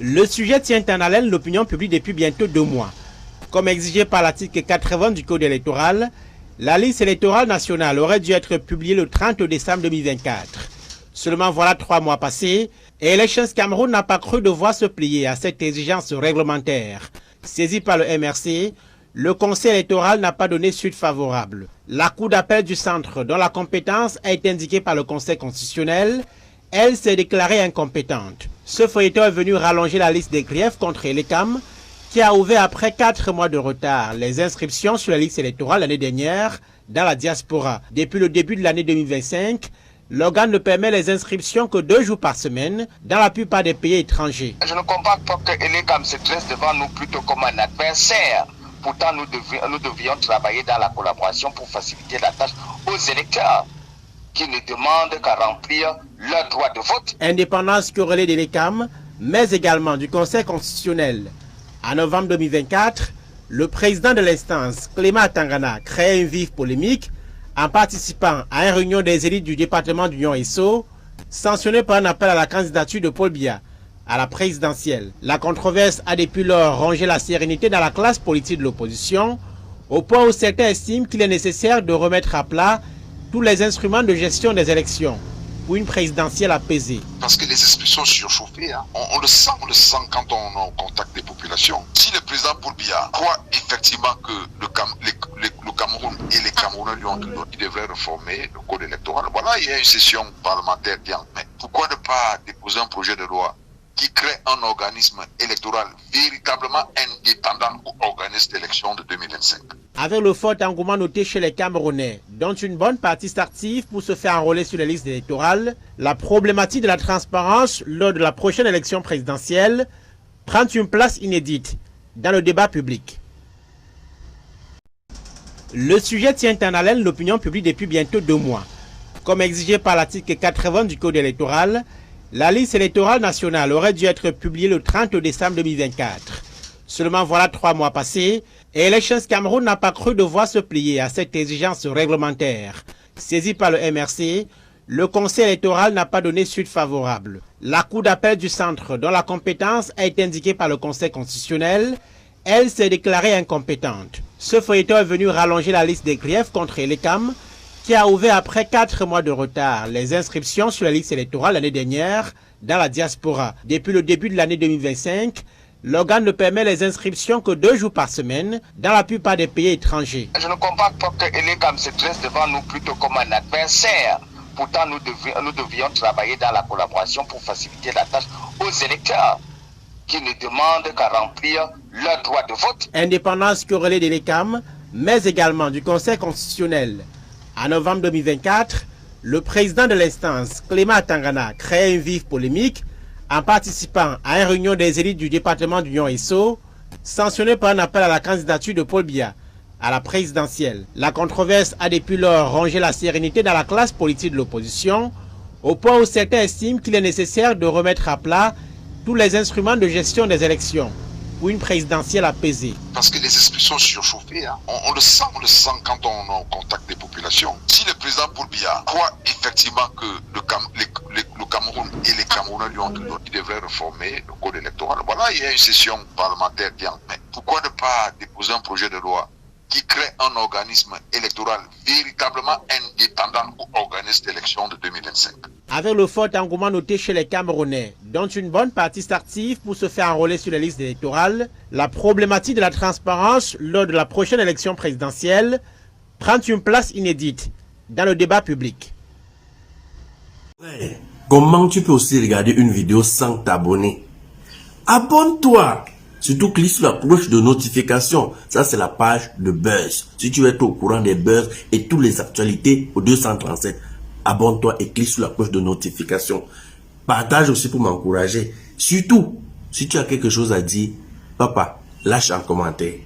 Le sujet tient en haleine l'opinion publique depuis bientôt 2 mois. Comme exigé par l'article 80 du Code électoral, la liste électorale nationale aurait dû être publiée le 30 décembre 2024. Seulement voilà 3 mois passés et Elections Cameroun n'a pas cru devoir se plier à cette exigence réglementaire. Saisi par le MRC, le Conseil électoral n'a pas donné suite favorable. La Cour d'appel du centre, dont la compétence a été indiquée par le Conseil constitutionnel, elle s'est déclarée incompétente. Ce feuilleton est venu rallonger la liste des griefs contre Elecam, qui a ouvert après 4 mois de retard les inscriptions sur la liste électorale l'année dernière dans la diaspora. Depuis le début de l'année 2025, l'organe ne permet les inscriptions que 2 jours par semaine dans la plupart des pays étrangers. Je ne comprends pas que Elecam se dresse devant nous plutôt comme un adversaire. Pourtant, nous devions travailler dans la collaboration pour faciliter la tâche aux électeurs qui ne demandent qu'à remplir leur droit de vote. Indépendance corrélée de l'Elecam, mais également du Conseil constitutionnel. En novembre 2024, le président de l'instance, Clément Tangana, crée une vive polémique en participant à une réunion des élites du département d'Union Esso, sanctionné par un appel à la candidature de Paul Biya à la présidentielle. La controverse a depuis lors rongé la sérénité dans la classe politique de l'opposition, au point où certains estiment qu'il est nécessaire de remettre à plat tous les instruments de gestion des élections pour une présidentielle apaisée. Parce que les esprits sont surchauffés, hein. On le sent quand on contacte des populations. Si le président Paul Biya croit effectivement que le Cameroun et les Camerounais lui ont dit qu'il devrait réformer le code électoral, voilà, il y a une session parlementaire qui en met. Pourquoi ne pas déposer un projet de loi qui crée un organisme électoral véritablement indépendant ou organisme d'élection de 2025. Avec le fort engouement noté chez les Camerounais, dont une bonne partie s'active pour se faire enrôler sur les listes électorales, la problématique de la transparence lors de la prochaine élection présidentielle prend une place inédite dans le débat public. Le sujet tient en haleine l'opinion publique depuis bientôt 2 mois. Comme exigé par l'article 80 du Code électoral, la liste électorale nationale aurait dû être publiée le 30 décembre 2024. Seulement voilà 3 mois passés et Elections Cameroun n'a pas cru devoir se plier à cette exigence réglementaire. Saisi par le MRC, le Conseil électoral n'a pas donné suite favorable. La Cour d'appel du centre, dont la compétence a été indiquée par le Conseil constitutionnel, elle s'est déclarée incompétente. Ce feuilleton est venu rallonger la liste des griefs contre Elecam, qui a ouvert après 4 mois de retard les inscriptions sur la liste électorale l'année dernière dans la diaspora. Depuis le début de l'année 2025, l'organe ne permet les inscriptions que 2 jours par semaine dans la plupart des pays étrangers. Je ne comprends pas que Elecam se dresse devant nous plutôt comme un adversaire. Pourtant, nous devions travailler dans la collaboration pour faciliter la tâche aux électeurs qui ne demandent qu'à remplir leur droit de vote. Indépendance corrélée de l'Elecam, mais également du Conseil constitutionnel. En novembre 2024, le président de l'instance, Clément Tangana, crée une vive polémique en participant à une réunion des élites du département d'Union Esso, sanctionné par un appel à la candidature de Paul Biya à la présidentielle. La controverse a depuis lors rongé la sérénité dans la classe politique de l'opposition, au point où certains estiment qu'il est nécessaire de remettre à plat tous les instruments de gestion des élections pour une présidentielle apaisée. Parce que les esprits sont surchauffés, hein. On le sent quand on contacte des populations. Si le président Paul Biya croit effectivement que le Cameroun et les Camerounais lui ont dit qu'il devrait réformer le code électoral, voilà, il y a une session parlementaire qui en met. Pourquoi ne pas déposer un projet de loi qui crée un organisme électoral véritablement indépendant ou organisme d'élection de 2025. Avec le fort engouement noté chez les Camerounais, dont une bonne partie s'active pour se faire enrôler sur les listes électorales, la problématique de la transparence lors de la prochaine élection présidentielle prend une place inédite dans le débat public. Ouais. Comment tu peux aussi regarder une vidéo sans t'abonner? Abonne-toi! Surtout clique sur la cloche de notification. Ça, c'est la page de Buzz. Si tu veux être au courant des buzz et toutes les actualités au 237, abonne-toi et clique sur la cloche de notification. Partage aussi pour m'encourager. Surtout, si tu as quelque chose à dire, papa, lâche un commentaire.